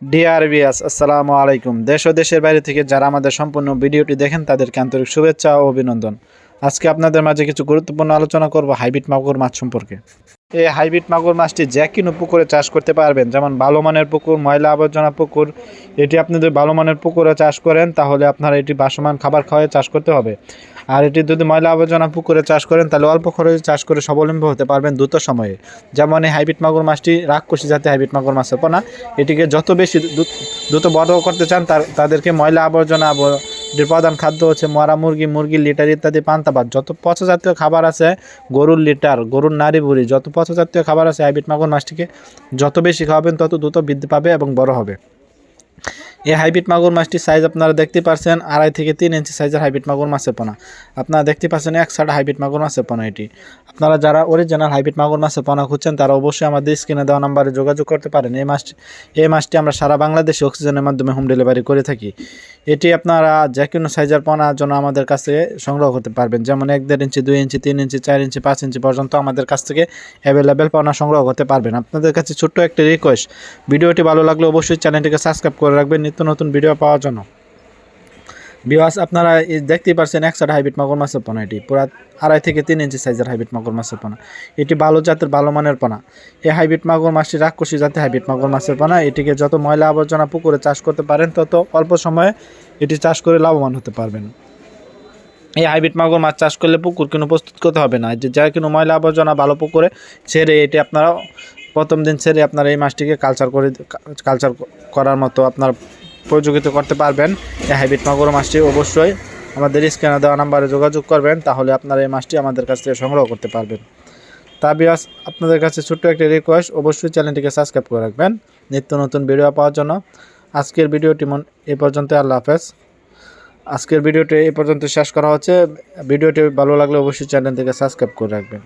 Dear viewers, আসসালামু আলাইকুম। দেশ ও দেশের বাইরে থেকে যারা আমাদের সম্পূর্ণ ভিডিওটি দেখেন তাদেরকে আন্তরিক শুভেচ্ছা ও অভিনন্দন। আজকে আপনাদের মাঝে কিছু গুরুত্বপূর্ণ আলোচনা করব হাইব্রিড মাগুর মাছ সম্পর্কে। এই হাইব্রিড মাগুর মাছটি যে কোনো পুকুরে চাষ করতে পারবেন, যেমন ভালো মানের পুকুর, ময়লা আবর্জনা পুকুর। এটি আপনাদের ভালো মানের পুকুরে চাষ করেন তাহলে আপনারা এটি বাসমান খাবার খাওয়ায় চাষ করতে হবে। আর এটি যদি ময়লা আবর্জনা পুকুরে চাষ করেন তাহলে অল্প খরচে চাষ করে স্বাবলম্বী হতে পারবেন দ্রুত সময়ে। যেমন এই হাইব্রিড মাগুর মাছটি রাক্ষসী জাতীয় হাইব্রিড মাগুর মাছের পোনা। এটিকে যত বেশি দ্রুত বড় করতে চান তাদেরকে ময়লা আবর্জনা এটির প্রধান খাদ্য হচ্ছে মরা মুরগির লিটার ইত্যাদি পান্তাবাদ, যত পচা জাতীয় খাবার আছে, গরুর লিটার, গরুর নাড়ি বুড়ি, যত পচা জাতীয় খাবার আছে হাইব্রিড মাগুর মাছটিকে যত বেশি খাওয়াবেন তত দ্রুত বৃদ্ধি পাবে এবং বড় হবে। এই হাইব্রিড মাগুর মাছটির সাইজ আপনারা দেখতে পাচ্ছেন 2.5 থেকে 3 ইঞ্চি সাইজের হাইব্রিড মাগুর মাছের পোনা। আপনারা দেখতে পাচ্ছেন এক সাইড হাইব্রিড মাগুর মাছের পোনা। এটি আপনারা যারা অরিজিনাল হাইব্রিড মাগুর মাছের পোনা খুঁজছেন তারা অবশ্যই আমাদের স্ক্রিনে দেওয়া নাম্বারে যোগাযোগ করতে পারেন। এই মাছটি আমরা সারা বাংলাদেশে অক্সিজেনের মাধ্যমে হোম ডেলিভারি করে থাকি। এটি আপনারা যে কোনো সাইজের পোনার জন্য আমাদের কাছ থেকে সংগ্রহ করতে পারবেন, যেমন 1.5 ইঞ্চি, 2 ইঞ্চি, 3 ইঞ্চি, 4 ইঞ্চি, 5 ইঞ্চি পর্যন্ত আমাদের কাছ থেকে অ্যাভেলেবেল পোনা সংগ্রহ করতে পারবেন। আপনাদের কাছে ছোট্ট একটি রিকোয়েস্ট, ভিডিওটি ভালো লাগলে অবশ্যই চ্যানেলটিকে সাবস্ক্রাইব করে রাখবেন নিত্য নতুন ভিডিও পাওয়ার জন্য। ভিউয়ার্স, আপনারা দেখতেই পাচ্ছেন এক সাইড হাইব্রিড মাগুর মাছের পোনা। এটি পুরা 2.5 থেকে 3 ইঞ্চি সাইজের হাইব্রিড মাগুর মাছের পোনা। এটি ভালো জাতের, ভালো মানের পোনা। এই হাইব্রিড মাগুর মাছটি রাক্ষসী জাতের হাইব্রিড মাগুর মাছের পোনা। এটিকে যত ময়লা আবর্জনা পুকুরে চাষ করতে পারেন তত অল্প সময়ে এটি চাষ করে লাভবান হতে পারবেন। এই হাইব্রিড মাগুর মাছ চাষ করলে পুকুর কোনো প্রস্তুত করতে হবে না। যে কোনো ময়লা আবর্জনা ভালো পুকুরে ছেড়ে এটি আপনারা প্রথম দিন ছেড়ে আপনারা এই মাছটিকে কালচার করার মতো আপনার প্রযোগিত করতে পারবেন। এই হাইব্রিড মাগুর মাছটি অবশ্যই আমাদের স্ক্রিনে দেওয়া নাম্বারে যোগাযোগ করবেন, তাহলে আপনারা এই মাছটি আমাদের কাছ থেকে সংগ্রহ করতে পারবেন। তা ভিউয়ার্স, আপনাদের কাছে ছোট্ট একটি রিকোয়েস্ট, অবশ্যই চ্যানেলটিকে সাবস্ক্রাইব করে রাখবেন নিত্য নতুন ভিডিও পাওয়ার জন্য। আজকের ভিডিওটি এই পর্যন্ত। আল্লাহ হাফেজ। আজকের ভিডিওটি এই পর্যন্ত শেষ করা হচ্ছে। ভিডিওটি ভালো লাগলে অবশ্যই চ্যানেলটিকে সাবস্ক্রাইব করে রাখবেন।